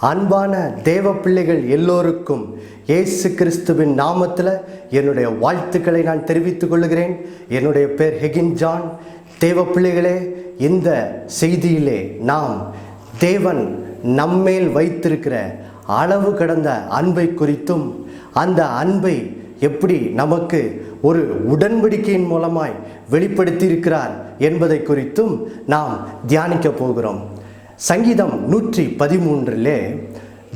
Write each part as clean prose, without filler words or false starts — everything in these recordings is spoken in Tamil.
அன்பான தேவ பிள்ளைகள் எல்லோருக்கும் இயேசு கிறிஸ்துவின் நாமத்தில் என்னுடைய வாழ்த்துக்களை நான் தெரிவித்துக் கொள்கிறேன். என்னுடைய பேர் ஹெகின் ஜான். தேவ பிள்ளைகளே, இந்த செய்தியிலே நாம் தேவன் நம்மேல் வைத்திருக்கிற அளவு கடந்த அன்பை குறித்தும், அந்த அன்பை எப்படி நமக்கு ஒரு உடன்படிக்கையின் மூலமாய் வெளிப்படுத்தி இருக்கிறார் என்பதை குறித்தும் நாம் தியானிக்க போகிறோம். சங்கீதம் 113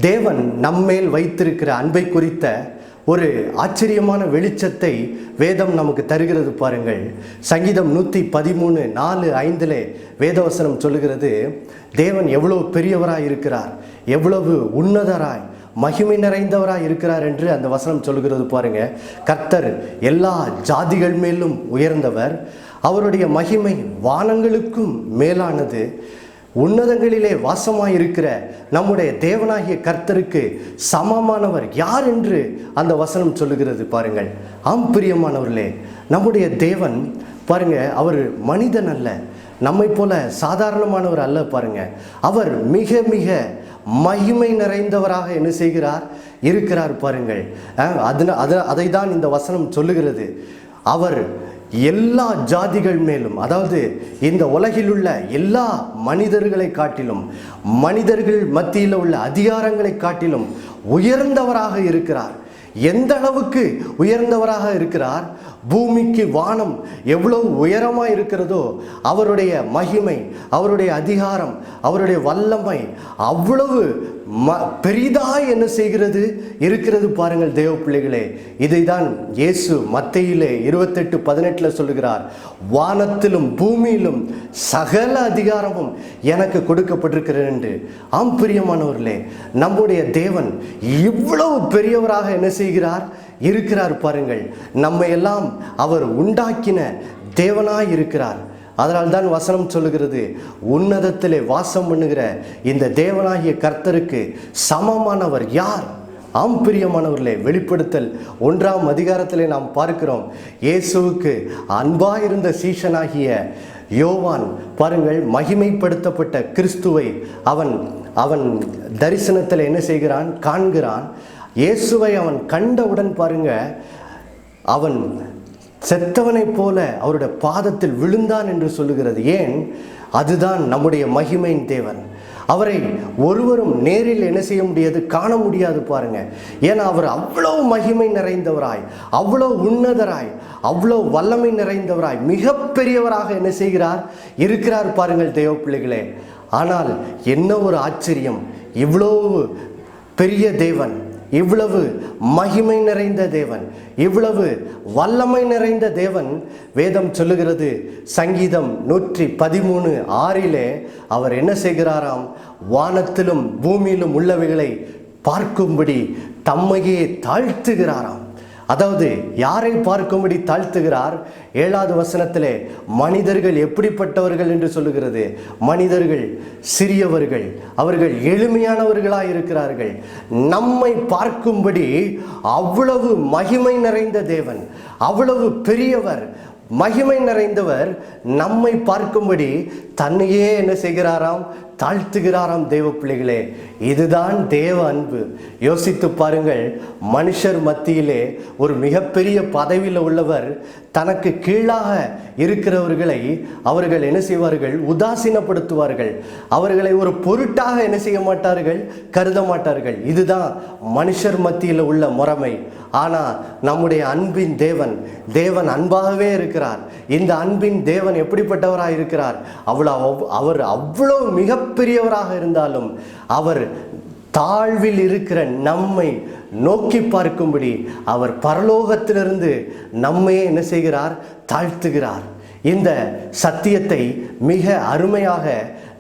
தேவன் நம்மேல் வைத்திருக்கிற அன்பை குறித்த ஒரு ஆச்சரியமான வெளிச்சத்தை வேதம் நமக்கு தருகிறது பாருங்கள். சங்கீதம் 113 4-5 வேதவசனம் சொல்லுகிறது, தேவன் எவ்வளவு பெரியவராய் இருக்கிறார், எவ்வளவு உன்னதராய் மகிமை நிறைந்தவராய் இருக்கிறார் என்று அந்த வசனம் சொல்லுகிறது பாருங்க. கர்த்தர் எல்லா ஜாதிகள் மேலும் உயர்ந்தவர், அவருடைய மகிமை வானங்களுக்கும் மேலானது. உன்னதங்களிலே வாசமாயிருக்கிற நம்முடைய தேவனாகிய கர்த்தருக்கு சமமானவர் யார் என்று அந்த வசனம் சொல்லுகிறது பாருங்கள். ஆம் பிரியமானவர்களே, நம்முடைய தேவன் பாருங்க, அவர் மனிதன் அல்ல, நம்மை போல சாதாரணமானவர் அல்ல பாருங்க. அவர் மிக மிக மகிமை நிறைந்தவராக என்ன செய்கிறார், இருக்கிறார் பாருங்கள். அதை தான் இந்த வசனம் சொல்லுகிறது. அவர் எல்லா ஜாதிகள் மேலும், அதாவது இந்த உலகில் உள்ள எல்லா மனிதர்களை காட்டிலும், மனிதர்கள் மத்தியில் உள்ள அதிகாரங்களை காட்டிலும் உயர்ந்தவராக இருக்கிறார். எந்த அளவுக்கு உயர்ந்தவராக இருக்கிறார், பூமிக்கு வானம் எவ்வளவு உயரமாக இருக்கிறதோ அவருடைய மகிமை, அவருடைய அதிகாரம், அவருடைய வல்லமை அவ்வளவு பெரிதாய் என்ன செய்கிறது, இருக்கிறது பாருங்கள் தேவ பிள்ளைகளே. இதை தான் இயேசு மத்தேயிலே 28:18 சொல்லுகிறார், வானத்திலும் பூமியிலும் சகல அதிகாரமும் எனக்கு கொடுக்கப்பட்டிருக்கிறது என்று. ஆம் பிரியமானவர்களே, நம்முடைய தேவன் இவ்வளவு பெரியவராக என்ன செய்கிறார், இருக்கிறார் பாருங்கள். நம்மை எல்லாம் அவர் உண்டாக்கின தேவனாய் இருக்கிறார். அதனால்தான் வசனம் சொல்லுகிறது, உன்னதத்திலே வாசம் பண்ணுகிற இந்த தேவனாகிய கர்த்தருக்கு சமமானவர் யார்? ஆம் பிரியமானவர்களே, வெளிப்படுத்தல் 1ஆம் அதிகாரத்திலே நாம் பார்க்கிறோம், இயேசுவுக்கு அன்பாயிருந்த சீஷனாகிய யோவான் பாருங்கள், மகிமைப்படுத்தப்பட்ட கிறிஸ்துவை அவன் தரிசனத்தில் என்ன செய்கிறான், காண்கிறான். இயேசுவை அவன் கண்டவுடன் பாருங்க, அவன் செத்தவனை போல அவருடைய பாதத்தில் விழுந்தான் என்று சொல்லுகிறது. ஏன்? அதுதான் நம்முடைய மகிமையின் தேவன். அவரை ஒருவரும் நேரில் என்ன செய்ய முடியாது, காண முடியாது பாருங்க. ஏன்னா அவர் அவ்வளவு மகிமை நிறைந்தவராய், அவ்வளவு உன்னதராய், அவ்வளவு வல்லமை நிறைந்தவராய், மிக பெரியவராக என்ன செய்கிறார், இருக்கிறார் பாருங்கள் தேவ பிள்ளைகளே. ஆனால் என்ன ஒரு ஆச்சரியம், இவ்வளவு பெரிய தேவன், இவ்வளவு மகிமை நிறைந்த தேவன், இவ்வளவு வல்லமை நிறைந்த தேவன், வேதம் சொல்லுகிறது சங்கீதம் 113:6 அவர் என்ன செய்கிறாராம், வானத்திலும் பூமியிலும் உள்ளவைகளை பார்க்கும்படி தம்மையே தாழ்த்துகிறாராம். அதாவது யாரை பார்க்கும்படி தாழ்த்துகிறார்? 7வது வசனத்திலே மனிதர்கள் எப்படிப்பட்டவர்கள் என்று சொல்லுகிறது. மனிதர்கள் சிறியவர்கள், அவர்கள் எளிமையானவர்களாய் இருக்கிறார்கள். நம்மை பார்க்கும்படி அவ்வளவு மகிமை நிறைந்த தேவன், அவ்வளவு பெரியவர், மகிமை நிறைந்தவர் நம்மை பார்க்கும்படி தன்னையே என்ன செய்கிறாராம், தாழ்த்துகிறாராம் தேவ பிள்ளைகளே. இதுதான் தேவ அன்பு. யோசித்து பாருங்கள், மனுஷர் மத்தியிலே ஒரு மிகப்பெரிய பதவியில் உள்ளவர் தனக்கு கீழாக இருக்கிறவர்களை அவர்கள் என்ன செய்வார்கள், உதாசீனப்படுத்துவார்கள். அவர்களை ஒரு பொருட்டாக என்ன செய்ய மாட்டார்கள், கருத மாட்டார்கள். இதுதான் மனுஷர் மத்தியில் உள்ள முறைமை. ஆனால் நம்முடைய அன்பின் தேவன், தேவன் அன்பாகவே இருக்கிறார். இந்த அன்பின் தேவன் எப்படிப்பட்டவராக இருக்கிறார், அவர் அவ்வளவு மிகப்பெரியவராக இருந்தாலும் அவர் தாழ்வில் இருக்கிற நம்மை நோக்கி பார்க்கும்படி அவர் பரலோகத்திலிருந்து நம்மை என்ன செய்கிறார், தாழ்த்துகிறார். இந்த சத்தியத்தை மிக அருமையாக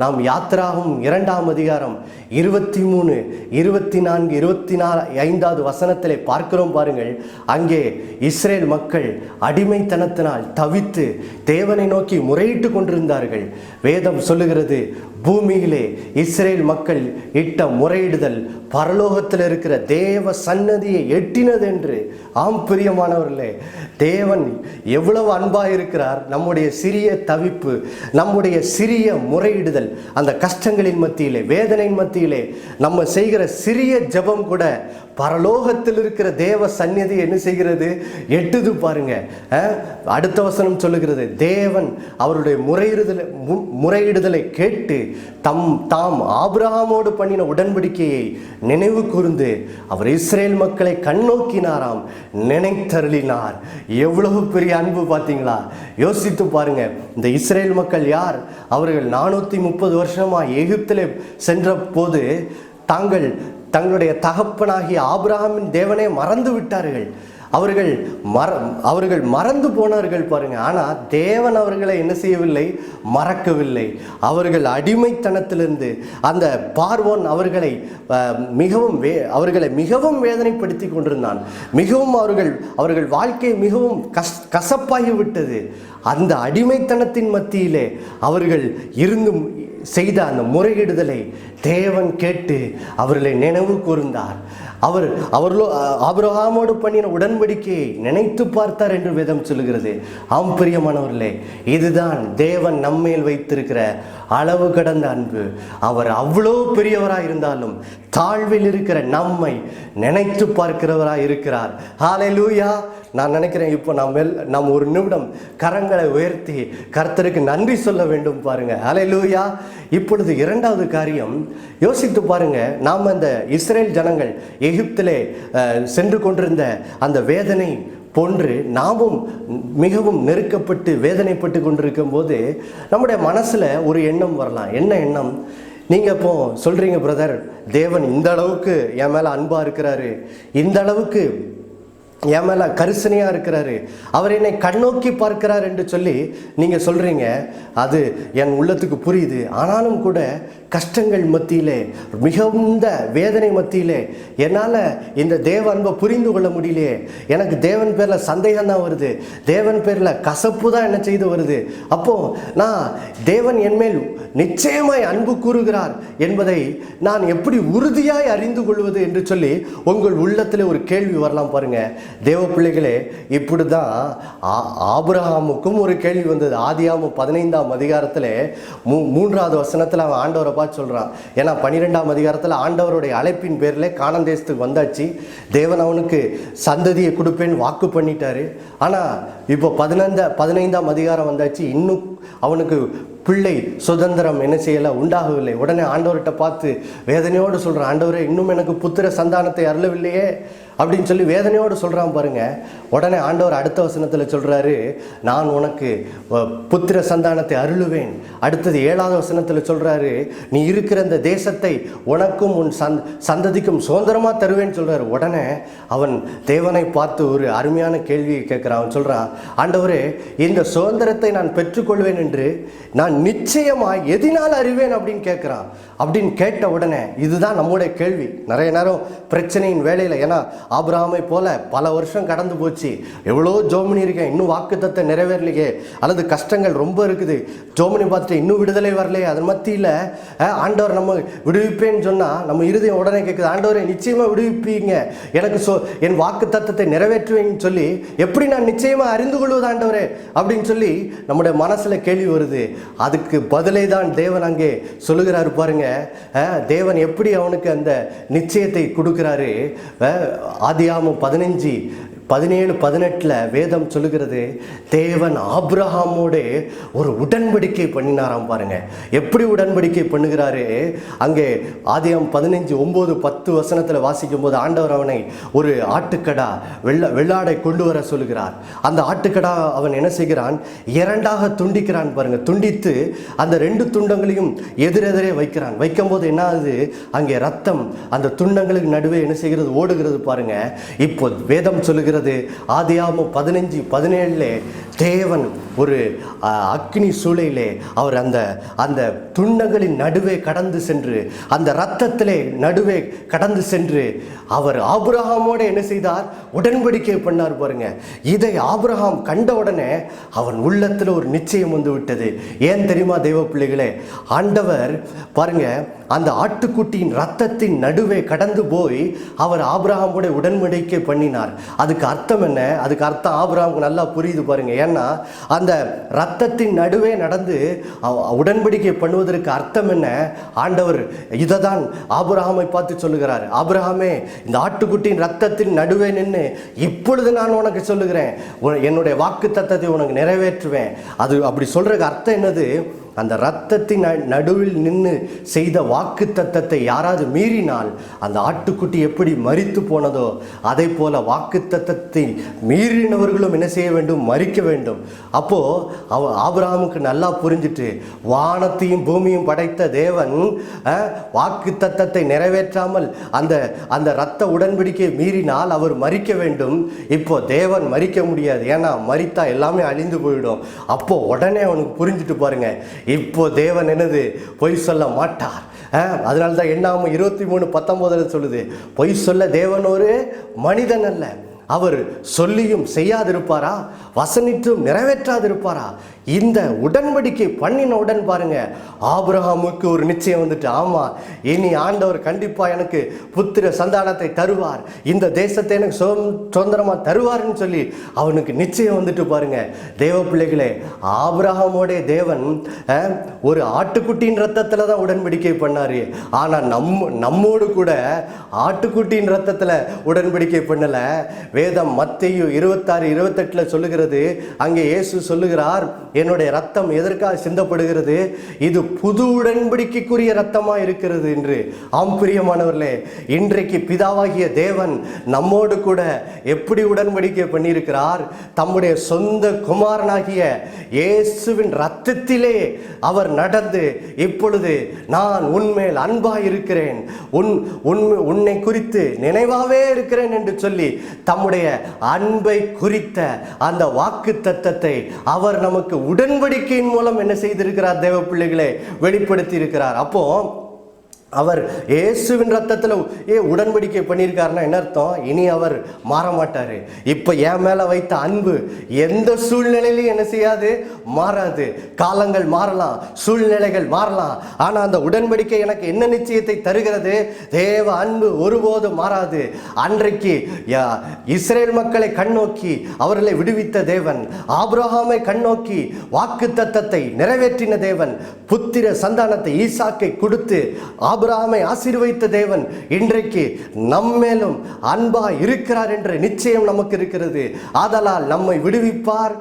நாம் யாத்திராகமம் 2ஆம் அதிகாரம் 23, 24, 25 வசனத்திலே பார்க்கிறோம் பாருங்கள். அங்கே இஸ்ரேல் மக்கள் அடிமைத்தனத்தினால் தவித்து தேவனை நோக்கி முறையிட்டு கொண்டிருந்தார்கள். வேதம் சொல்லுகிறது, பூமியிலே இஸ்ரேல் மக்கள் இட்ட முறையிடுதல் பரலோகத்தில் இருக்கிற தேவ சன்னதியை எட்டினது என்று. ஆம் பிரியமானவர்களே, தேவன் எவ்வளவு அன்பாக இருக்கிறார். நம்முடைய சிறிய தவிப்பு, நம்முடைய சிறிய முறையிடுதல், அந்த கஷ்டங்களின் மத்தியிலே, வேதனையின் மத்தியிலே மத்தியிலே நம்ம செய்கிற சிறிய ஜெபம் கூட பரலோகத்தில் இருக்கிற தேவ சந்நிதி என்ன செய்கிறது? எட்டுது பாருங்க. அடுத்த வசனம் சொல்லுகிறது, தேவன் அவருடைய முறையிடுதலை கேட்டு தாம் ஆபிரகாமோடு பண்ணின உடன்படிக்கையை நினைவு கூர்ந்து அவர் இஸ்ரேல் மக்களை கண்ணோக்கினாராம், நினைத்தருளினார். எவ்வளவு பெரிய அன்பு பார்த்தீங்களா? யோசித்து பாருங்க. இந்த இஸ்ரேல் மக்கள் யார்? அவர்கள் 430 வருஷமா எகிப்திலே சென்ற போது தங்களுடைய தகப்பனாகிய ஆபிரகாமின் தேவனை மறந்து விட்டார்கள். அவர்கள் மறந்து போனார்கள் பாருங்க. ஆனால் தேவன் அவர்களை என்ன செய்யவில்லை? மறக்கவில்லை. அவர்கள் அடிமைத்தனத்திலிருந்து அந்த பார்வோன் அவர்களை மிகவும் வேதனைப்படுத்தி கொண்டிருந்தான். மிகவும் அவர்கள் வாழ்க்கை மிகவும் கசப்பாகிவிட்டது. அந்த அடிமைத்தனத்தின் மத்தியிலே அவர்கள் இருந்தும் செய்த அந்த முறையிடுதலை தேவன் கேட்டு அவர்களை நினைவு கூர்ந்தார். அவர்களோ ஆபிரகாமோடு பண்ணின உடன்படிக்கையை நினைத்து பார்த்தார் என்று வேதம் சொல்லுகிறது. ஆம் பிரியமானவர்களே, இதுதான் தேவன் நம்மேல் வைத்திருக்கிற அளவு கடந்த அன்பு. அவர் அவ்வளோ பெரியவராக இருந்தாலும் தாழ்வில் இருக்கிற நம்மை நினைத்து பார்க்கிறவராக இருக்கிறார். ஹல்லேலூயா. நான் நினைக்கிறேன், இப்போ நாம் ஒரு நிமிடம் கரங்களை உயர்த்தி கர்த்தருக்கு நன்றி சொல்ல வேண்டும் பாருங்க. ஹல்லேலூயா. இப்பொழுது இரண்டாவது காரியம் யோசித்து பாருங்க. நாம் அந்த இஸ்ரேல் ஜனங்கள் எகிப்திலே சென்று கொண்டிருந்த அந்த வேதனை போன்று நாமும் மிகவும் நெருக்கப்பட்டு வேதனைப்பட்டு கொண்டிருக்கும் போது நம்முடைய மனசில் ஒரு எண்ணம் வரலாம். என்ன எண்ணம்? நீங்கள் இப்போ சொல்கிறீங்க, பிரதர், தேவன் இந்த அளவுக்கு என் மேலே அன்பாக இருக்கிறாரு, இந்த அளவுக்கு என் மேலே கரிசனையாக இருக்கிறாரு, அவர் என்னை கண்ணோக்கி பார்க்கிறார் என்று சொல்லி நீங்கள் சொல்கிறீங்க. அது என் உள்ளத்துக்கு புரியுது. ஆனாலும் கூட கஷ்டங்கள் மத்தியிலே, மிகுந்த வேதனை மத்தியிலே என்னால் இந்த தேவ அன்பை புரிந்து கொள்ள முடியலையே. எனக்கு தேவன் பேரில் சந்தேகம் தான் வருது, தேவன் பேரில் கசப்பு தான் என்ன செய்து வருது. அப்போது நான் தேவன் என்மேல் நிச்சயமாய் அன்பு கூறுகிறார் என்பதை நான் எப்படி உறுதியாய் அறிந்து கொள்வது என்று சொல்லி உங்கள் உள்ளத்தில் ஒரு கேள்வி வரலாம் பாருங்க. தேவ பிள்ளைகளே, இப்படி தான் ஆபிரகாமுக்கும் ஒரு கேள்வி வந்தது. ஆதியாகமம் 15ஆம் அதிகாரத்தில் 3வது வசனத்தில் அவன் ஆண்டவரை பார்த்து சொல்கிறான். ஏன்னா 12ஆம் அதிகாரத்தில் ஆண்டவருடைய அழைப்பின் பேரில் கானான் தேசத்துக்கு வந்தாச்சு. தேவன் அவனுக்கு சந்ததியை கொடுப்பேன்னு வாக்கு பண்ணிட்டாரு. ஆனால் இப்போ 15ஆம் அதிகாரம் வந்தாச்சு, இன்னும் அவனுக்கு பிள்ளை சுதந்திரம் என்ன செய்யலை, உண்டாகவில்லை. உடனே ஆண்டவர்கிட்ட பார்த்து வேதனையோடு சொல்கிறான், ஆண்டவரே, இன்னும் எனக்கு புத்திர சந்தானத்தை அருளவில்லையே அப்படின்னு சொல்லி வேதனையோடு சொல்கிறான் பாருங்க. உடனே ஆண்டவர் அடுத்த வசனத்தில் சொல்கிறாரு, நான் உனக்கு புத்திர சந்தானத்தை அருளுவேன். அடுத்தது 7வது வசனத்தில் சொல்கிறாரு, நீ இருக்கிற இந்த தேசத்தை உனக்கும் உன் சந்ததிக்கும் சுதந்திரமாக தருவேன்னு சொல்கிறாரு. உடனே அவன் தேவனை பார்த்து ஒரு அருமையான கேள்வியை கேட்குறான். அவன் சொல்கிறான், ஆண்டவரே, இந்த சுதந்திரத்தை நான் பெற்றுக்கொள்வேன் என்று நான் நிச்சயமாக எதினால் அறிவேன் அப்படின்னு கேட்குறான். அப்படின்னு கேட்ட உடனே இதுதான் நம்முடைய கேள்வி. நிறைய நேரம் பிரச்சனையின் வேலையில், ஏன்னா ஆபிரகாமை போல பல வருஷம் கடந்து போச்சு, எவ்வளோ ஜோமனி இருக்கேன், இன்னும் வாக்குத்தத்தம் நிறைவேறலையே, அல்லது கஷ்டங்கள் ரொம்ப இருக்குது, ஜோமனி பார்த்துட்டு இன்னும் விடுதலை வரலையே, அதன் மத்தியில் ஆண்டவர் நம்ம விடுவிப்பேன்னு சொன்னால் நம்ம இருதயம் உடனே கேட்குது, ஆண்டவரை நிச்சயமாக விடுவிப்பீங்க, எனக்கு என் வாக்குத்தத்தத்தை நிறைவேற்றுவேன்னு சொல்லி எப்படி நான் நிச்சயமாக அறிந்து கொள்வது ஆண்டவரே அப்படின்னு சொல்லி நம்முடைய மனசில் கேள்வி வருது. அதுக்கு பதிலை தான் தேவன் அங்கே சொல்லுகிறாரு பாருங்க. தேவன் எப்படி அவனுக்கு அந்த நிச்சயத்தை கொடுக்கிறாரு. ஆதியாகமம் 15:17-18 வேதம் சொல்லுகிறது, தேவன் ஆபிரகாமோடு ஒரு உடன்படிக்கை பண்ணினாராம் பாருங்க. எப்படி உடன்படிக்கை பண்ணுகிறாரு? அங்கே ஆதியாகமம் 15:9-10 வசனத்தில் வாசிக்கும் போது ஆண்டவர் அவனை ஒரு ஆட்டுக்கடா வெள்ளாடை கொண்டு வர சொல்லுகிறார். அந்த ஆட்டுக்கடா அவன் என்ன செய்கிறான்? 2ஆக துண்டிக்கிறான் பாருங்க. துண்டித்து அந்த 2 துண்டங்களையும் எதிரெதிரே வைக்கிறான். வைக்கும்போது என்ன ஆகுது? அங்கே ரத்தம் அந்த துண்டங்களுக்கு நடுவே என்ன செய்கிறது? ஓடுகிறது பாருங்க. இப்போ வேதம் சொல்லுகிறது, ஆதியாகமம் 15:17 தேவன் ஒரு அக்னி சூளையிலே அவர் அந்த துண்டங்களின் நடுவே கடந்து சென்று, அந்த இரத்தத்திலே நடுவே கடந்து சென்று அவர் ஆபிரகாமோடு என்ன செய்தார்? உடன்படிக்கை பண்ணார் பாருங்க. இதை ஆபிரகாம் கண்ட உடனே அவன் உள்ளத்தில் ஒரு நிச்சயம் வந்து விட்டது. ஏன் தெரியுமா தேவ பிள்ளைகளே? ஆண்டவர் பாருங்க, அந்த ஆட்டுக்குட்டியின் இரத்தத்தின் நடுவே கடந்து போய் அவர் ஆபிரகாமோட உடன்படிக்கை பண்ணினார். அதுக்கு அர்த்தம் என்ன? அதுக்கு அர்த்தம் ஆபிரகாமுக்கு நல்லா புரியுது பாருங்க. ஏன்னா அந்த இரத்தத்தின் நடுவே நடந்து உடன்படிக்கை பண்ணுவதற்கு அர்த்தம் என்ன? ஆண்டவர் இதை தான் ஆபிரகாமை பார்த்து சொல்லுகிறார். ஆபிரகாமே, இந்த ஆட்டுக்குட்டியின் இரத்தத்தின் நடுவே நின்று இப்பொழுது நான் உனக்கு சொல்லுகிறேன், என்னுடைய வாக்கு தத்தத்தை உனக்கு நிறைவேற்றுவேன். அது அப்படி சொல்றதுக்கு அர்த்தம் என்னது? அந்த இரத்தத்தின் நடுவில் நின்று செய்த வாக்கு தத்தத்தை யாராவது மீறினால் அந்த ஆட்டுக்குட்டி எப்படி மரித்து போனதோ அதே போல வாக்கு தத்தத்தை மீறினவர்களும் என்ன செய்ய வேண்டும்? மரிக்க வேண்டும். அப்போ ஆபிரகாமுக்கு நல்லா புரிஞ்சிட்டு, வானத்தையும் பூமியும் படைத்த தேவன் வாக்கு தத்தத்தை நிறைவேற்றாமல் அந்த அந்த இரத்த உடன்படிக்கை மீறினால் அவர் மரிக்க வேண்டும். இப்போ தேவன் மரிக்க முடியாது, ஏன்னா மரித்தா எல்லாமே அழிந்து போயிடும். அப்போ உடனே அவனுக்கு புரிஞ்சுட்டு பாருங்க, இப்போ தேவன் என்னது? பொய் சொல்ல மாட்டார். அதனால தான் என்னாகும் 23:19 சொல்லுது, பொய் சொல்ல தேவன் ஒரு மனிதன் அல்ல, அவர் சொல்லியும் செய்யாதிருப்பாரா, வசனித்தும் நிறைவேற்றாதிருப்பாரா? இந்த உடன்படிக்கை பண்ணின உடன் பாருங்க, ஆபிரகாமுக்கு ஒரு நிச்சயம் வந்துட்டு, ஆமா இனி ஆண்டவர் கண்டிப்பா எனக்கு புத்திர சந்தானத்தை தருவார், இந்த தேசத்தை எனக்கு சுதந்திரமா தருவார்னு சொல்லி அவனுக்கு நிச்சயம் வந்துட்டு பாருங்க. தேவ பிள்ளைகளே, ஆபிரகாமோட தேவன் ஒரு ஆட்டுக்குட்டியின் ரத்தத்துல தான் உடன்படிக்கை பண்ணாரு. ஆனா நம்மோடு கூட ஆட்டுக்குட்டியின் ரத்தத்துல உடன்படிக்கை பண்ணல. வேதம் மத்தேயு 26:28 சொல்லுகிறது, அங்கே இயேசு சொல்லுகிறார், என்னுடைய ரத்தம் எதற்காக சிந்தப்படுகிறது? இது புது உடன்படிக்கைக்குரிய ரத்தமா இருக்கிறது என்று. ஆம் பிரியமானவர்களே, இன்றைக்கு பிதாவாகிய தேவன் நம்மோடு கூட எப்படி உடன்படிக்கை பண்ணியிருக்கிறார்? தம்முடைய சொந்த குமாரனாகிய இயேசுவின் ரத்தத்திலே அவர் நடந்து, இப்பொழுது நான் உன்மேல் அன்பாய் இருக்கிறேன், உன்னை குறித்து நினைவாவே இருக்கிறேன் என்று சொல்லி தம்முடைய அன்பை குறித்த அந்த வாக்கு தத்தத்தை அவர் நமக்கு உடன்படிக்கையின் மூலம் என்ன செய்திருக்கிறார்? தேவ பிள்ளைகளே, வெளிப்படுத்தி இருக்கிறார். அப்போ அவர் இயேசுவின் ரத்தத்தில் உடன்படிக்கை பண்ணியிருக்காருன்னா என்ன அர்த்தம்? இனி அவர் மாற மாட்டார். இப்போ என் மேலே வைத்த அன்பு எந்த சூழ்நிலையிலும் என்ன செய்யாது? மாறாது. காலங்கள் மாறலாம், சூழ்நிலைகள் மாறலாம், ஆனால் அந்த உடன்படிக்கை எனக்கு என்ன நிச்சயத்தை தருகிறது? தேவ அன்பு ஒருபோதும் மாறாது. அன்றைக்கு இஸ்ரேல் மக்களை கண்ணோக்கி அவர்களை விடுவித்த தேவன், ஆபிரகாமை கண்ணோக்கி வாக்கு தத்தத்தை நிறைவேற்றின தேவன், புத்திர சந்தானத்தை ஈசாக்கை கொடுத்து ஆபிரகாமை ஆசீர்வதித்த தேவன் இன்றைக்கு நம்மேலும் அன்பா இருக்கிறார் என்ற நிச்சயம் நமக்கு இருக்கிறது. ஆதலால் நம்மை விடுவிப்பார்,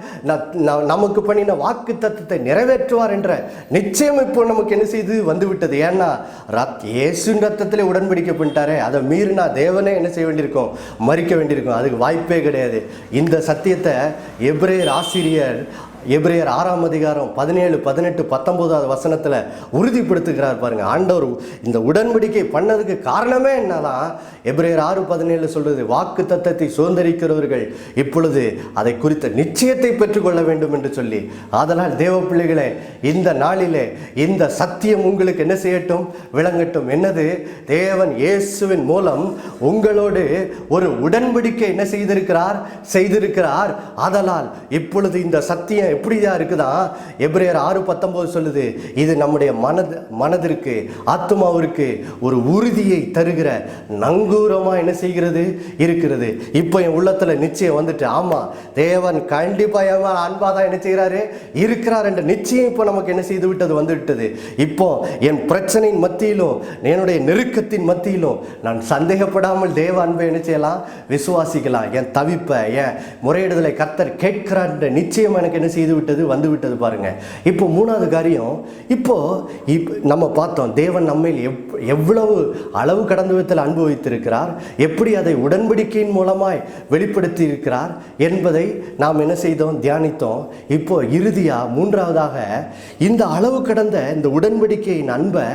நமக்கு பண்ணின வாக்கு தத்தத்தை நிறைவேற்றுவார் என்ற நிச்சயம் இப்போ நமக்கு என்ன செய்து வந்துவிட்டது. ஏன்னா இயேசுவின் ரத்தத்திலே உடன்படிக்கை பண்ணிட்டாரே, அதை மீறினா தேவனே என்ன செய்ய வேண்டியிருக்கும்? மரிக்க வேண்டியிருக்கும். அதுக்கு வாய்ப்பே கிடையாது. இந்த சத்தியத்தை எபிரேயர் ஆசிரியர் எபிரேயர் 6ஆம் அதிகாரம் 17, 18, 19 வசனத்தில் உறுதிப்படுத்துகிறார் பாருங்க. ஆண்டவர் இந்த உடன்படிக்கை பண்ணதுக்கு காரணமே என்னதான்? எபிரேயர் 6:17 சொல்றது, வாக்கு தத்தத்தை சுதந்திரிக்கிறவர்கள் இப்பொழுது அதை குறித்த நிச்சயத்தை பெற்றுக்கொள்ள வேண்டும் என்று சொல்லி. ஆதலால் தேவ பிள்ளைகளே, இந்த நாளிலே இந்த சத்தியம் உங்களுக்கு என்ன செய்யட்டும்? விளங்கட்டும். என்னது? தேவன் இயேசுவின் மூலம் உங்களோடு ஒரு உடன்படிக்கை என்ன செய்திருக்கிறார். ஆதலால் இப்பொழுது இந்த சத்தியம் எப்படியா இருக்குதா? எபிரேயர் 6:19 சொல்லுது, இது நம்முடைய மனதிற்கு ஆத்மாவிற்கு ஒரு உறுதியை தருகிற நங்கூரமா என்ன செய்கிறது? இருக்கிறது. இப்போ என் உள்ளத்துல நிச்சயம் வந்துட்டு, ஆமா தேவன் கண்டிப்பா அன்பாதான் என்ன செய்யறாரு? இருக்கிறார் என்ற நிச்சயம் இப்போ நமக்கு என்ன செய்து விட்டது? வந்து விட்டது. இப்போ என் பிரச்சனையின் மத்தியிலும் என்னுடைய நெருக்கத்தின் மத்தியிலும் நான் சந்தேகப்படாமல் தேவ அன்பை என்ன செய்யலாம்? விசுவாசிக்கலாம். என் தவிப்பை, என் முறையிடுதலை கர்த்தர் கேட்கிறார் என்ற நிச்சயம் எனக்கு என்ன செய்து விட்டது? வந்து விட்டது பாருங்க. இப்போ மூணாவது காரியம், இப்போ நம்ம பார்த்தோம், தேவன் நம்மை எவ்வளவு அளவு கடந்த விதத்தில் அன்பு வைத்திருக்கிறார், எப்படி அதை உடன்படிக்கையின் மூலமாய் வெளிப்படுத்தி இருக்கிறார் என்பதை நாம் என்ன செய்தோம்? தியானித்தோம். இப்போ இறுதியா மூன்றாவதாக, இந்த அளவு கடந்த இந்த உடன்படிக்கையின் அன்பை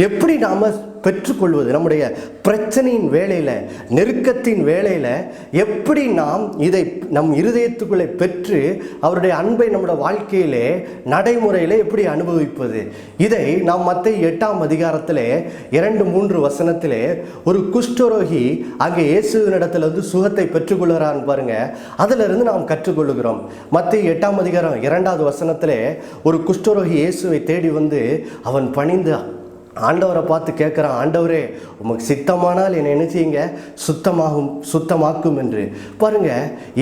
எப்படி நாம பெற்றுக்கொள்வது? நம்முடைய பிரச்சனையின் வேளையில், நெருக்கத்தின் வேளையில் எப்படி நாம் இதை நம் இருதயத்துக்குள்ளே பெற்று அவருடைய அன்பை நம்முடைய வாழ்க்கையிலே நடைமுறையில் எப்படி அனுபவிப்பது? இதை நாம் மத்தேயு 8ஆம் அதிகாரத்திலே 2-3 வசனத்திலே ஒரு குஷ்டரோகி அங்கே இயேசுவினிடத்தில் வந்து சுகத்தை பெற்றுக்கொள்கிறான்னு பாருங்க. அதிலிருந்து நாம் கற்றுக்கொள்கிறோம். மத்தேயு 8ஆம் அதிகாரம் 2வது வசனத்திலே ஒரு குஷ்டரோகி இயேசுவை தேடி வந்து அவன் பணிந்து ஆண்டவரை பார்த்து கேட்குறான், ஆண்டவரே உமக்கு சித்தமானால் என்னை என்ன செய்யுங்க, சுத்தமாக்கும் என்று. பாருங்க,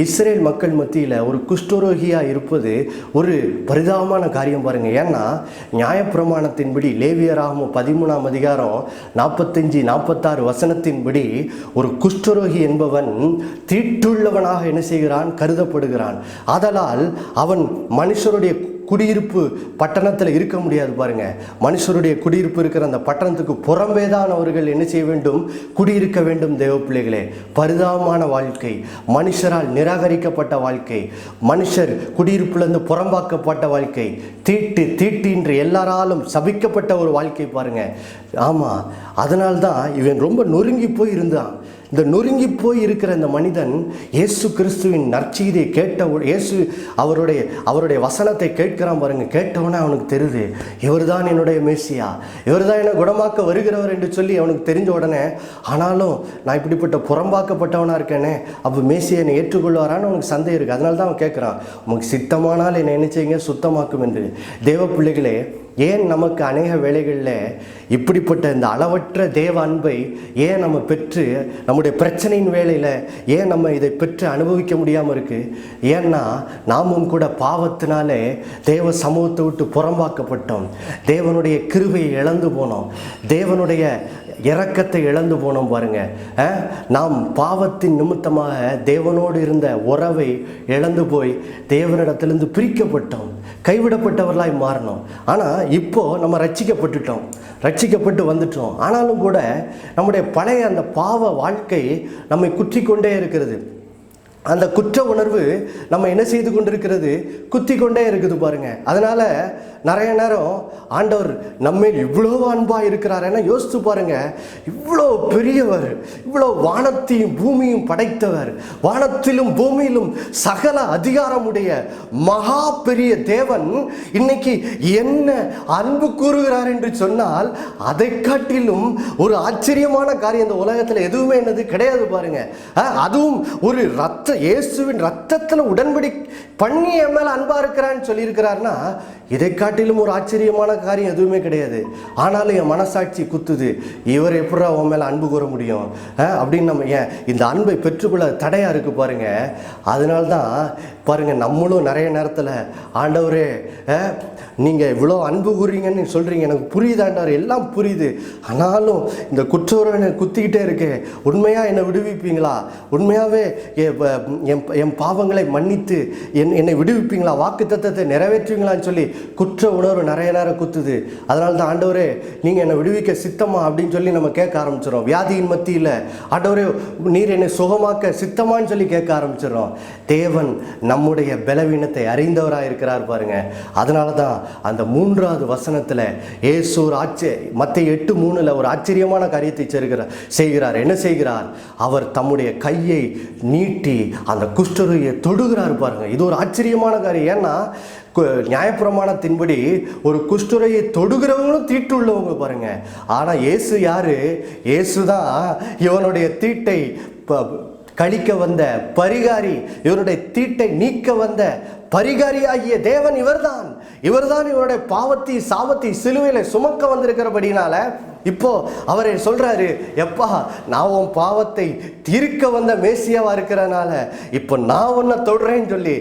இஸ்ரேல் மக்கள் மத்தியில் ஒரு குஷ்டரோகியாக இருப்பது ஒரு பரிதாபமான காரியம் பாருங்க. ஏன்னா நியாயப்பிரமாணத்தின்படி லேவியராகமம் 13ஆம் அதிகாரம் 45-46 வசனத்தின்படி ஒரு குஷ்டரோகி என்பவன் தீட்டுள்ளவனாக என்ன செய்கிறான், கருதப்படுகிறான். ஆதலால் அவன் மனுஷருடைய குடியிருப்பு பட்டணத்தில் இருக்க முடியாது பாருங்க. மனுஷருடைய குடியிருப்பு இருக்கிற அந்த பட்டணத்துக்கு புறம்பே தான் அவர்கள் என்ன செய்ய வேண்டும், குடியிருக்க வேண்டும். தேவ பிள்ளைகளே, பரிதாபமான வாழ்க்கை, மனுஷரால் நிராகரிக்கப்பட்ட வாழ்க்கை, மனுஷர் குடியிருப்புலேருந்து புறம்பாக்கப்பட்ட வாழ்க்கை, தீட்டு என்று எல்லாராலும் சபிக்கப்பட்ட ஒரு வாழ்க்கை பாருங்க. ஆமாம், அதனால்தான் இவன் ரொம்ப நொறுங்கி போய் இருந்தான். இந்த நொறுங்கி போய் இருக்கிற இந்த மனிதன் இயேசு கிறிஸ்துவின் நற்செய்தியை இயேசு அவருடைய வசனத்தை கேட்கிறான் பாருங்க. கேட்டவனே அவனுக்கு தெரியுது, இவர் தான் என்னுடைய மேசியா, இவர் தான் என்னை குணமாக்க வருகிறவர் என்று சொல்லி அவனுக்கு தெரிஞ்ச உடனே, ஆனாலும் நான் இப்படிப்பட்ட புறம்பாக்கப்பட்டவனாக இருக்கேனே, அப்போ மேசியை என்னை ஏற்றுக்கொள்வாரான்னு அவனுக்கு சந்தேகம் இருக்குது. அதனால தான் அவன் கேட்குறான், உங்களுக்கு சித்தமானால் என்னை என்ன செய்யுங்க, சுத்தமாக்கும் என்று. தேவ பிள்ளைகளே, ஏன் நமக்கு அநேக வேளைகளில் இப்படிப்பட்ட இந்த அளவற்ற தேவ அன்பை ஏன் நம்ம பெற்று நம்முடைய பிரச்சனையின் வேளையில் ஏன் நம்ம இதை பெற்று அனுபவிக்க முடியாமல் இருக்குது? ஏன்னா நாமும் கூட பாவத்தினாலே தேவ சமூகத்தை விட்டு புறம்பாக்கப்பட்டோம், தேவனுடைய கிருபையை இழந்து போனோம், தேவனுடைய இரக்கத்தை இழந்து போனோம் பாருங்க. நாம் பாவத்தின் நிமித்தமாக தேவனோடு இருந்த உறவை இழந்து போய் தேவனிடத்திலிருந்து பிரிக்கப்பட்டோம், கைவிடப்பட்டவர்களாய் மாறினோம். ஆனால் இப்போ நம்ம ரட்சிக்கப்பட்டு வந்துட்டோம். ஆனாலும் கூட நம்முடைய பழைய அந்த பாவ வாழ்க்கை நம்மை குற்றி கொண்டே இருக்கிறது. அந்த குற்ற உணர்வு நம்ம என்ன செய்து கொண்டிருக்கிறது, குத்தி கொண்டே இருக்குது பாருங்க. அதனால நிறைய நேரம் ஆண்டவர் நம்மேல் இவ்வளோ அன்பாக இருக்கிறார். ஏன்னா யோசித்து பாருங்க, இவ்வளோ பெரியவர், இவ்வளோ வானத்தையும் பூமியும் படைத்தவர், வானத்திலும் பூமியிலும் சகல அதிகாரமுடைய மகா பெரிய தேவன் இன்னைக்கு என்ன அன்பு கூறுகிறார் என்று சொன்னால், அதை காட்டிலும் ஒரு ஆச்சரியமான காரியம் இந்த உலகத்தில் எதுவுமே என்னது கிடையாது பாருங்க. அதுவும் ஒரு இயேசுவின் ரத்தத்தில் உடன்படி பண்ணி என் மேல அன்பா இருக்கிறான்னு சொல்லியிருக்கிறார்னா, இதை காட்டிலும் ஒரு ஆச்சரியமான காரியம் எதுவுமே கிடையாது. ஆனாலும் என் மனசாட்சி குத்துது, இவர் எப்படா உன் மேல அன்பு கூற முடியும் அப்படின்னு நம்ம ஏன் இந்த அன்பை பெற்றுக்கொள்ள தடையா இருக்கு பாருங்க. அதனால்தான் பாருங்க, நம்மளும் நிறைய நேரத்தில் ஆண்டவரே நீங்கள் இவ்வளோ அன்பு கூறுறீங்கன்னு சொல்கிறீங்க, எனக்கு புரியுது ஆண்டவர், எல்லாம் புரியுது, ஆனாலும் இந்த குற்றவரை குத்திக்கிட்டே இருக்கேன், உண்மையாக என்னை விடுவிப்பீங்களா, உண்மையாகவே என் பாவங்களை மன்னித்து என்னை விடுவிப்பீங்களா, வாக்கு தத்தத்தை நிறைவேற்றுவீங்களான்னு சொல்லி குற்ற உணர்வு நிறைய நேரம் குத்துது. அதனால தான் ஆண்டவரே நீங்கள் என்னை விடுவிக்க சித்தமா அப்படின்னு சொல்லி நம்ம கேட்க ஆரம்பிச்சிடும். வியாதியின் மத்தியில் ஆண்டவரே நீர் என்னை சுகமாக்க சித்தமான்னு சொல்லி கேட்க ஆரம்பிச்சிடும். தேவன் நம்முடைய பலவீனத்தை அறிந்தவராக இருக்கிறார் பாருங்க. அதனால தான் அந்த 3வது வசனத்தில் இயேசு ஒரு மத்தேயு 8:3 ஒரு ஆச்சரியமான காரியத்தை செய்கிறார். என்ன செய்கிறார்? அவர் தம்முடைய கையை நீட்டி அந்த குஷ்டரோகியை தொடுகிறார் பாருங்க. இது ஒரு ஆச்சரியமான காரியம். ஏன்னா நியாயப்பிரமாணத்தின்படி ஒரு குஷ்டரோகியை தொடுகிறவங்களும் தீட்டு உள்ளவங்க பாருங்க. ஆனா இயேசு யாரு? இயேசுதான் இவனுடைய தீட்டை கழிக்க வந்த பரிகாரி, இவருடைய தீட்டை நீக்க வந்த பரிகாரியாகிய தேவன் இவர்தான். இவருடைய பாவத்தை சாபத்தை சிலுவையில சுமக்க வந்திருக்கிறபடினால இப்போ அவரை சொல்றாரு, எப்பா நான் உன் பாவத்தை தீர்க்க வந்த மேசியாவா இருக்கிறனால இப்போ நான் உன்னை தொடுறேன்னு சொல்லி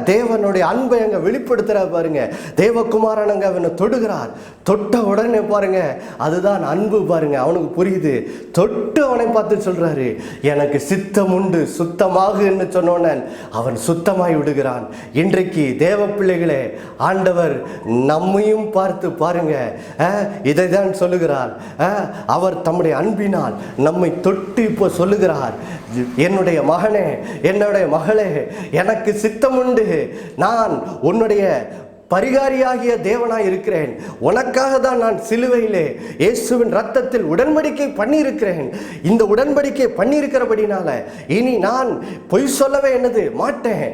தேவனுடைய அன்பை அங்க வெளிப்படுத்துற பாருங்க. தேவகுமாரன் அங்க அவனை தொடுகிறார். தொட்ட உடனே பாருங்க, அதுதான் அன்பு பாருங்க. அவனுக்கு புரியுது. தொட்டு அவனை பார்த்து சொல்றாரு, எனக்கு சித்தம் உண்டு, சுத்தமாகுன்னு சொன்னோன்னு அவன் சுத்தமாய் விடுகிறான். இன்றைக்கு தேவ பிள்ளைகளே, ஆண்டவர் நம்மையும் பார்த்து பாருங்க இதை தான் சொல்லுகிறார். அவர் தம்முடைய அன்பினால் நம்மை தொட்டு இப்போ சொல்லுகிறார், என்னுடைய மகனே, என்னுடைய மகளே, எனக்கு சித்தம் உண்டு, நான் உன்னுடைய பரிகாரியாகிய தேவனாய் இருக்கிறேன், உனக்காக தான் நான் சிலுவையிலே இயேசுவின் ரத்தத்தில் உடன்படிக்கை பண்ணியிருக்கிறேன். இந்த உடன்படிக்கை பண்ணியிருக்கிறபடினால இனி நான் பொய் சொல்லவே என்னது மாட்டேன்,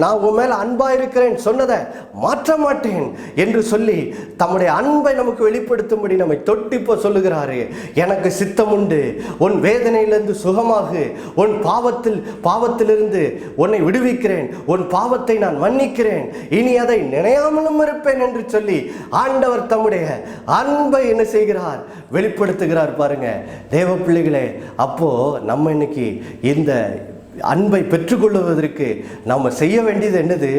நான் உன் மேல அன்பா இருக்கிறேன் சொன்னதை மாற்ற மாட்டேன் என்று சொல்லி தம்முடைய அன்பை நமக்கு வெளிப்படுத்தும்படி நம்மை தொட்டு இப்போ சொல்லுகிறாரு, எனக்கு சித்தம் உண்டு, உன் வேதனையிலிருந்து சுகமாகு, உன் பாவத்திலிருந்து உன்னை விடுவிக்கிறேன், உன் பாவத்தை நான் மன்னிக்கிறேன், இனி அதை நினையாமல் உங்களுடனும் இருப்பேன் என்று சொல்லி ஆண்டவர் தம்முடைய அன்பை என்ன செய்கிறார்? வெளிப்படுத்துகிறார். பாருங்க தேவ பிள்ளைகளே, அப்போ நம்ம இன்னைக்கு இந்த அன்பை பெற்றுக்கொள்வதற்கு நாம் செய்ய வேண்டியது என்னது?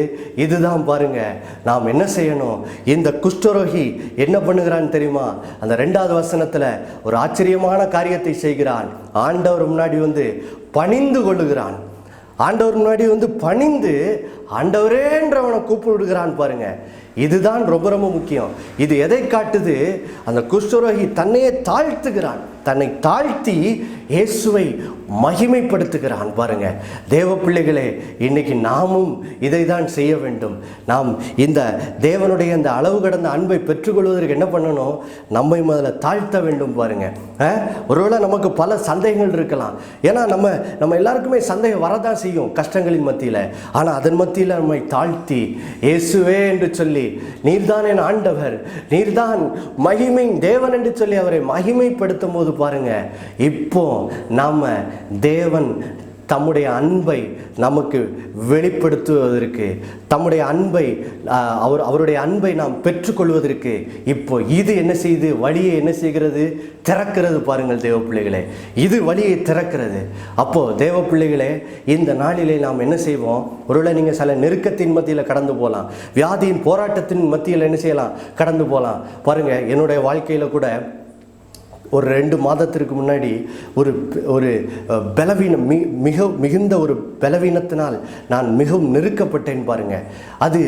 இதுதான் பாருங்க. நாம் என்ன செய்யணும்? இந்த குஷ்டரோகி என்ன பண்ணுகிறான்னு தெரியுமா? அந்த 2வது வசனத்துல ஒரு ஆச்சரியமான காரியத்தை செய்கிறான். ஆண்டவர் முன்னாடி வந்து பணிந்து கொள்ளுகிறான். ஆண்டவர் முன்னாடி வந்து பணிந்து ஆண்டவரேன்றவனை கூப்பிடுகிறான். பாருங்க, இதுதான் ரொம்ப ரொம்ப முக்கியம். இது எதை காட்டுது? அந்த குஷ்டரோகி தன்னையே தாழ்த்துகிறான். தன்னை தாழ்த்தி இயேசுவை மகிமைப்படுத்துகிறான். பாருங்க தேவ பிள்ளைகளே, இன்னைக்கு நாமும் இதை தான் செய்ய வேண்டும். நாம் இந்த தேவனுடைய அந்த அளவு கடந்த அன்பை பெற்றுக்கொள்வதற்கு என்ன பண்ணணும்? நம்மை முதல்ல தாழ்த்த வேண்டும். பாருங்க, ஒருவேளை நமக்கு பல சந்தேகங்கள் இருக்கலாம். ஏன்னா நம்ம எல்லாருக்குமே சந்தேகம் வரதான் செய்யும் கஷ்டங்களின் மத்தியில். ஆனால் அதன் மத்தியில் நம்மை தாழ்த்தி இயேசுவே என்று சொல்லி, நீர்தான் என் ஆண்டவர், நீர்தான் மகிமை தேவன் என்று சொல்லி அவரை மகிமைப்படுத்தும் போது பாருங்க, இப்போ நாம தேவன் தம்முடைய அன்பை நமக்கு வெளிப்படுத்துவதற்கு, தம்முடைய அன்பை அவருடைய அன்பை நாம் பெற்றுக்கொள்வதற்கு இப்போ இது என்ன செய்து? வழியை என்ன செய்கிறது? திறக்கிறது. பாருங்கள் தேவ பிள்ளைகளே, இது வழியை திறக்கிறது. அப்போ தேவ பிள்ளைகளே, இந்த நாளிலே நாம் என்ன செய்வோம்? ஒருவேளை நீங்கள் சில நெருக்கத்தின் மத்தியில் கடந்து போகலாம், வியாதியின் போராட்டத்தின் மத்தியில் என்ன செய்யலாம்? கடந்து போகலாம். பாருங்க, என்னுடைய வாழ்க்கையில் கூட ஒரு 2 மாதத்திற்கு முன்னாடி ஒரு பலவீனம், மிகுந்த ஒரு பலவீனத்தினால் நான் மிகவும் நெருக்கப்பட்டேன். பாருங்க, அது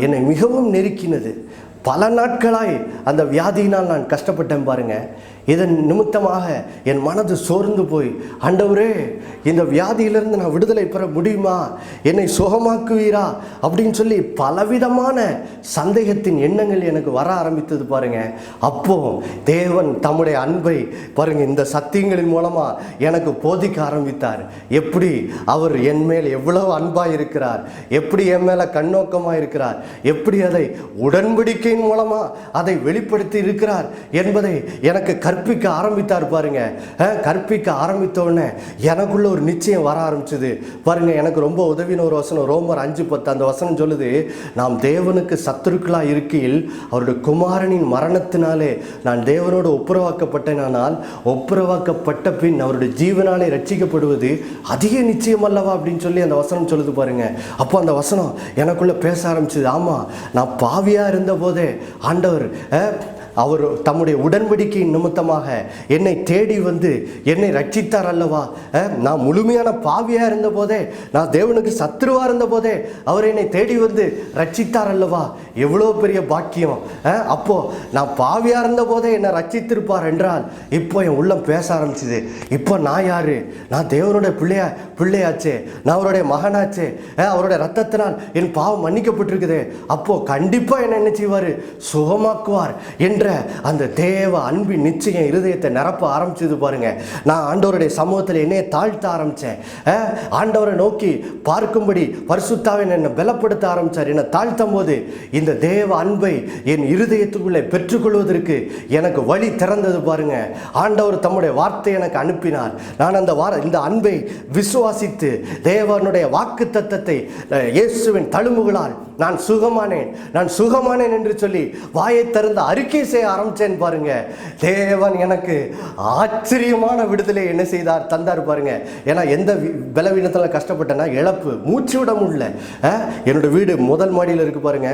என்னை மிகவும் நெருக்கினது. பல நாட்களாய் அந்த வியாதியினால் நான் கஷ்டப்பட்டேன். பாருங்க, இதன் நிமித்தமாக என் மனது சோர்ந்து போய், ஆண்டவரே இந்த வியாதியிலிருந்து நான் விடுதலை பெற முடியுமா? என்னை சுகமாக்குவீரா? அப்படின்னு சொல்லி பலவிதமான சந்தேகத்தின் எண்ணங்கள் எனக்கு வர ஆரம்பித்தது. பாருங்க, அப்போ தேவன் தம்முடைய அன்பை பாருங்க இந்த சத்தியங்களின் மூலமா எனக்கு போதிக்க ஆரம்பித்தார். எப்படி அவர் என் மேல் எவ்வளவு அன்பாக இருக்கிறார், எப்படி என் மேல கண்ணோக்கமாக இருக்கிறார், எப்படி அதை உடன்படிக்கையின் மூலமா அதை வெளிப்படுத்தி இருக்கிறார் என்பதை எனக்கு கற்பிக்க ஆரம்பித்தார். பாருங்க, கற்பிக்க ஆரம்பித்த உடனே எனக்குள்ள ஒரு நிச்சயம் வர ஆரம்பிச்சது. பாருங்க, எனக்கு ரொம்ப உதவின ஒரு வசனம், ரோமர் 5:10. அந்த வசனம் சொல்லுது, நாம் தேவனுக்கு சத்துருக்களாக இருக்கையில் அவருடைய குமாரனின் மரணத்தினாலே நான் தேவனோடு ஒப்புரவாக்கப்பட்டேனால் ஒப்புரவாக்கப்பட்ட பின் அவருடைய ஜீவனாலே ரட்சிக்கப்படுவது அதிக நிச்சயம் அல்லவா அப்படின்னு சொல்லி அந்த வசனம் சொல்லுது. பாருங்க, அப்போ அந்த வசனம் எனக்குள்ள பேச ஆரம்பிச்சது. ஆமா, நான் பாவியா இருந்த போதே ஆண்டவர் அவர் தம்முடைய உடன்படிக்கையின் நிமித்தமாக என்னை தேடி வந்து என்னை ரட்சித்தார் அல்லவா? நான் முழுமையான பாவியாக இருந்த போதே, நான் தேவனுக்கு சத்துருவாக இருந்த போதே அவர் என்னை தேடி வந்து ரட்சித்தார் அல்லவா? எவ்வளோ பெரிய பாக்கியம்! அப்போ நான் பாவியாக இருந்த போதே என்னை ரட்சித்திருப்பார் என்றால் இப்போ என் உள்ளம் பேச ஆரம்பிச்சுது. இப்போ நான் யாரு? நான் தேவனுடைய பிள்ளையாச்சே, நான் அவருடைய மகனாச்சே, அவருடைய ரத்தத்தினால் என் பாவம் மன்னிக்கப்பட்டிருக்குது. அப்போ கண்டிப்பாக என்ன செய்வார்? சுகமாக்குவார் என்ற அந்த தேவ அன்பின் நிச்சயம் இருதயத்தை நிரப்ப ஆரம்பிச்சது. பாருங்க, நான் ஆண்டவருடைய சமூகத்தில் என்னைய தாழ்த்த ஆரம்பிச்சேன். ஆண்டவரை நோக்கி பார்க்கும்படி பரிசுத்தாவின் என்னை பலப்படுத்த ஆரம்பிச்சார். என்னை தாழ்த்தும் போது இந்த தேவ அன்பை என் இருதயத்துக்குள்ளே பெற்றுக்கொள்வதற்கு எனக்கு வழி திறந்தது. பாருங்க, ஆண்டவர் தம்முடைய வார்த்தை எனக்கு அனுப்பினார். நான் இந்த அன்பை விசுவாசித்து தேவனுடைய வாக்கு தத்தத்தை இயேசுவின் தழும்புகளால் நான் சுகமானேன் என்று சொல்லி வாயை திறந்த அறிக்கை செய்ய ஆரம்பிச்சேன். பாருங்க, தேவன் எனக்கு ஆச்சரியமான விடுதலை என்ன செய்தார்? தந்தார். பாருங்க, ஏன்னா எந்த பலவீனத்தில் கஷ்டப்பட்டேன்னா இழப்பு, மூச்சு விட முடியல. என்னோட வீடு முதல் மாடியில் இருக்கு. பாருங்க,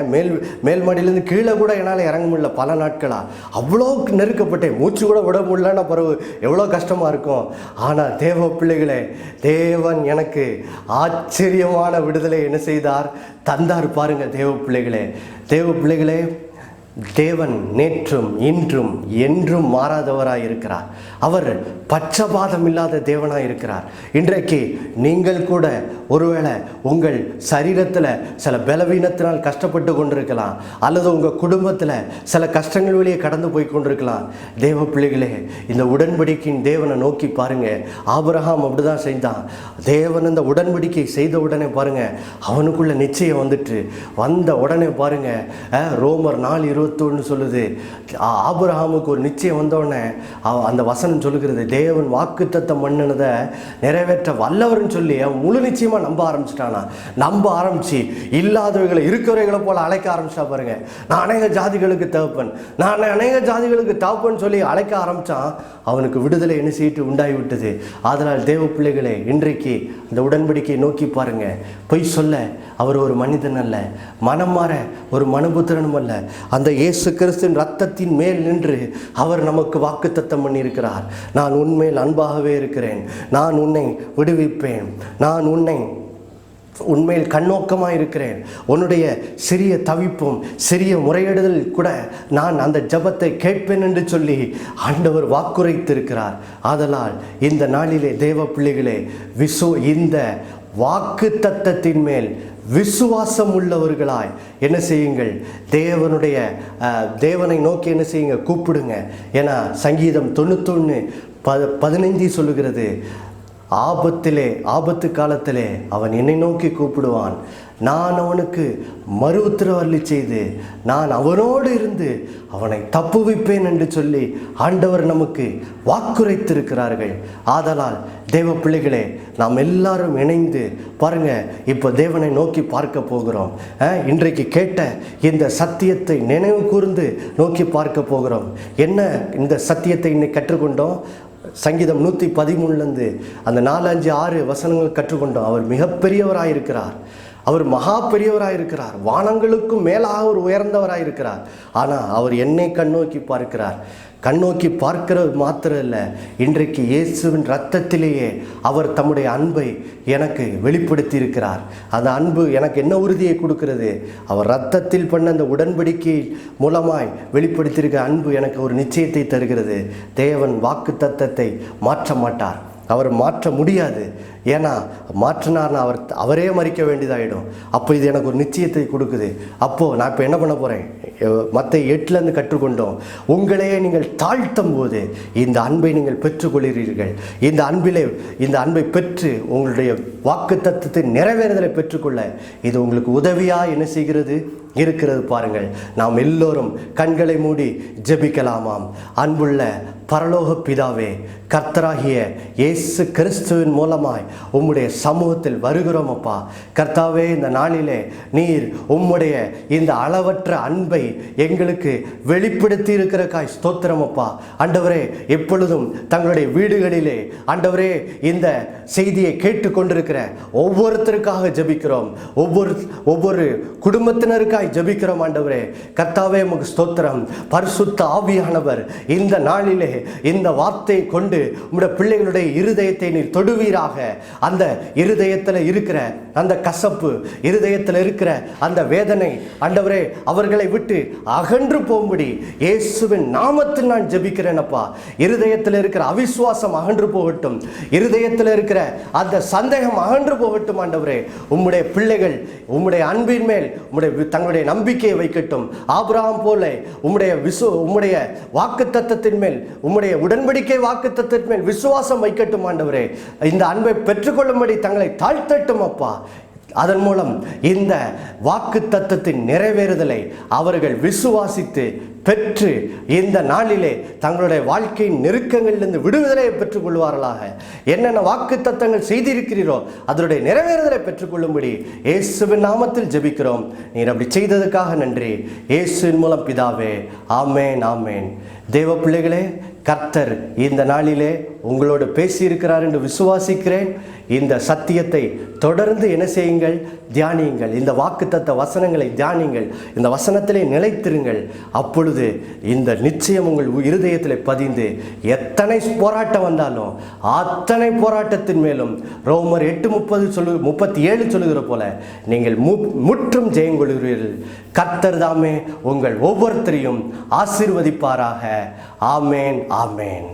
மேல் மாடியிலேருந்து கீழே கூட என்னால் இறங்க முடியல. பல நாட்களா அவ்வளோ நெருக்கப்பட்டேன். மூச்சு கூட விட முடியலன்னா பிறகு எவ்வளோ கஷ்டமா இருக்கும். ஆனால் தேவ பிள்ளைகளே, தேவன் எனக்கு ஆச்சரியமான விடுதலை என்ன செய்தார்? தந்தார். பாருங்க தேவ பிள்ளைகளே, தேவன் நேற்றும் இன்றும் என்றும் மாறாதவராய் இருக்கிறார். அவர் பட்சபாதம் இல்லாத தேவனாய் இருக்கிறார். இன்றைக்கு நீங்கள் கூட ஒருவேளை உங்கள் சரீரத்தில் சில பலவீனத்தினால் கஷ்டப்பட்டு கொண்டிருக்கலாம், அல்லது உங்கள் குடும்பத்தில் சில கஷ்டங்கள் வழியே கடந்து போய் கொண்டிருக்கலாம். தேவ பிள்ளைகளே, இந்த உடன்படிக்கையின் தேவனை நோக்கி பாருங்க. ஆபிரகாம் அப்படிதான் செய்தான். தேவன் இந்த உடன்படிக்கை செய்த உடனே பாருங்க, அவனுக்குள்ள நிச்சயம் வந்த உடனே பாருங்க, ரோமர் 4:20 21 சொல்லுது, ஆபிரகாமுக்கு ஒரு நிச்சயம் வந்தோடனே அந்த வசனம் சொல்லுகிறது, தேவன் வாக்குத்தத்தம் பண்ணினதை நிறைவேற்ற வல்லவர்னு சொல்லி அவன் முழு நிச்சயமாக நம்ப ஆரம்பிச்சிட்டானா. நம்ப ஆரம்பிச்சு இல்லாதவைகளை இருக்கிறவைகளை போல அழைக்க ஆரம்பிச்சா பாருங்க. நான் அநேக ஜாதிகளுக்கு தகப்பன், நான் அநேக ஜாதிகளுக்கு தகப்பன் சொல்லி அழைக்க ஆரம்பித்தான். அவனுக்கு விடுதலை என்ன செய்யிட்டு உண்டாகி விட்டது. அதனால் தேவ பிள்ளைகளே, இன்றைக்கு அந்த உடன்படிக்கையை நோக்கி பாருங்க. பொய் சொல்ல அவர் ஒரு மனிதன் அல்ல, மனம் மாற ஒரு மனுபுத்திரனும் அல்ல. அந்த இயேசு கிறிஸ்துவின் ரத்தத்தின் மேல் நின்று அவர் நமக்கு வாக்குத்தத்தம் பண்ணியிருக்கிறார். நான் உன்மேல் அன்பாகவே இருக்கிறேன், நான் உன்னை விடுவிப்பேன், நான் உன்மேல் கண்ணோக்கமாக இருக்கிறேன், உன்னுடைய சிறிய தவிப்பும் சிறிய முறையிடுதல் கூட நான் அந்த ஜபத்தை கேட்பேன் என்று சொல்லி ஆண்டவர் வாக்குரைத்திருக்கிறார். ஆதலால் இந்த நாளிலே தேவ பிள்ளைகளே, இந்த வாக்கு தத்தத்தின் மேல் விசுவாசம் உள்ளவர்களாய் என்ன செய்யுங்கள், தேவனை நோக்கி என்ன செய்யுங்க, கூப்பிடுங்க. ஏன்னா சங்கீதம் 91:15 சொல்லுகிறது, ஆபத்து காலத்திலே அவன் என்னை நோக்கி கூப்பிடுவான், நான் அவனுக்கு மறு உத்தரவருளி செய்து நான் அவனோடு இருந்து அவனை தப்புவிப்பேன் என்று சொல்லி ஆண்டவர் நமக்கு வாக்குரைத்திருக்கிறார்கள். ஆதலால் தேவ பிள்ளைகளே, நாம் எல்லாரும் இணைந்து பாருங்க, இப்போ தேவனை நோக்கி பார்க்க போகிறோம். இன்றைக்கு கேட்ட இந்த சத்தியத்தை நினைவு கூர்ந்து நோக்கி பார்க்க போகிறோம். என்ன இந்த சத்தியத்தை இன்னைக்கு கற்றுக்கொண்டோம்? சங்கீதம் 113 அந்த 4, 5, 6 வசனங்கள் கற்றுக்கொண்டோம். அவர் மிகப்பெரியவராயிருக்கிறார், அவர் மகா பெரியவராயிருக்கிறார், வானங்களுக்கும் மேலாக அவர் உயர்ந்தவராயிருக்கிறார். ஆனால் அவர் என்னை கண்ணோக்கி பார்க்கிறார். கண்ணோக்கி பார்க்கிறது மாத்திரம் இல்லை, இன்றைக்கு இயேசுவின் இரத்தத்திலேயே அவர் தம்முடைய அன்பை எனக்கு வெளிப்படுத்தி இருக்கிறார். அந்த அன்பு எனக்கு என்ன உறுதியை கொடுக்கிறது? அவர் இரத்தத்தில் பண்ண அந்த உடன்படிக்கை மூலமாய் வெளிப்படுத்தியிருக்கிற அன்பு எனக்கு ஒரு நிச்சயத்தை தருகிறது. தேவன் வாக்கு தத்தத்தை மாற்ற மாட்டார், அவர் மாற்ற முடியாது. ஏன்னா மாற்றினார்னா அவரே மறிக்க வேண்டியதாகிடும். அப்போ இது எனக்கு ஒரு நிச்சயத்தை கொடுக்குது. அப்போது நான் இப்போ என்ன பண்ண போகிறேன்? மத்தேயு 8 கற்றுக்கொண்டோம், உங்களையே நீங்கள் தாழ்த்தும் போது இந்த அன்பை நீங்கள் பெற்றுக்கொள்கிறீர்கள். இந்த அன்பை பெற்று உங்களுடைய வாக்கு தத்தத்தை நிறைவேறுதலை பெற்றுக்கொள்ள இது உங்களுக்கு உதவியாக என்ன செய்கிறது இருக்கிறது. பாருங்கள், நாம் எல்லோரும் கண்களை மூடி ஜெபிக்கலாமாம். அன்புள்ள பரலோக பிதாவே, கர்த்தராகிய இயேசு கிறிஸ்துவின் மூலமாய் உம்முடைய சமூகத்தில் வருகிறோம் அப்பா. கர்த்தாவே, இந்த நாளிலே நீர் உம்முடைய இந்த அளவற்ற அன்பை எங்களுக்கு வெளிப்படுத்தி இருக்கிறக்காய் ஸ்தோத்திரம் அப்பா. ஆண்டவரே, எப்பொழுதும் தங்களுடைய வீடுகளிலே ஆண்டவரே இந்த செய்தியை கேட்டுக்கொண்டிருக்கிற ஒவ்வொருத்தருக்காக ஜெபிக்கிறோம், ஒவ்வொரு குடும்பத்தினருக்காய் ஜெபிக்கிறோம். ஆண்டவரே கர்த்தாவே, உமக்கு ஸ்தோத்திரம். பரிசுத்த ஆவியானவர் இந்த நாளிலே இந்த வார்த்தையை கொண்டு உம்முடைய பிள்ளைகளுடைய இருதயத்தை நீர் தொடுவீராக. அந்த இருதயத்தில் இருக்கிற அந்த கசப்பு, இருதயத்தில் இருக்கிற அந்த வேதனை ஆண்டவரே அவர்களை விட்டு அகன்று போகும்படி இயேசுவின் நாமத்தில் நான் ஜெபிக்கிறேன் அப்பா. இருதயத்தில் இருக்கிற அவிசுவாசம் அகன்று போகட்டும், இருதயத்தில் இருக்கிற அந்த சந்தேகம் அகன்று போகட்டும். ஆண்டவரே, உம்முடைய பிள்ளைகள் உம்முடைய அன்பின் மேல் தங்களுடைய நம்பிக்கையை வைக்கட்டும். ஆபிரகாம் போல உம்முடைய வாக்குத்தத்தத்தின் மேல், உம்முடைய உடன்படிக்கை வாக்குத்தத்தத்தின் மேல் விசுவாசம் வைக்கட்டும். ஆண்டவரே, இந்த அன்பை பெற்றுக்கொள்ளும்படி தங்களை தாழ்த்தட்டும் அப்பா. அதன் மூலம் இந்த வாக்கு தத்தத்தின் நிறைவேறுதலை அவர்கள் விசுவாசித்து பெற்று இந்த நாளிலே தங்களுடைய வாழ்க்கையின் நெருக்கங்களிலிருந்து விடுதலையை பெற்றுக் கொள்வார்களாக. என்னென்ன வாக்கு தத்தங்கள் செய்திருக்கிறீரோ அதனுடைய நிறைவேறுதலை பெற்றுக்கொள்ளும்படி இயேசுவின் நாமத்தில் ஜெபிக்கிறோம். நீர் அப்படி செய்ததுக்காக நன்றி. இயேசுவின் மூலம் பிதாவே, ஆமேன், ஆமேன். தேவ பிள்ளைகளே, கர்த்தர் இந்த நாளிலே உங்களோடு பேசியிருக்கிறார் என்று விசுவாசிக்கிறேன். இந்த சத்தியத்தை தொடர்ந்து என்ன செய்யுங்கள்? தியானியுங்கள். இந்த வாக்குத்தத்த வசனங்களை தியானியுங்கள். இந்த வசனத்திலே நிலைத்திருங்கள். அப்பொழுது இந்த நிச்சயம் உங்கள் இருதயத்தில் பதிந்து எத்தனை போராட்டம் வந்தாலும் அத்தனை போராட்டத்தின் மேலும் ரோமர் 8:37 சொல்லுகிற போல நீங்கள் முற்றும் ஜெயங்கொள்கிறீர்கள். கர்த்தர் தாமே உங்கள் ஒவ்வொருத்தரையும் ஆசீர்வதிப்பாராக. ஆமேன், ஆமேன்.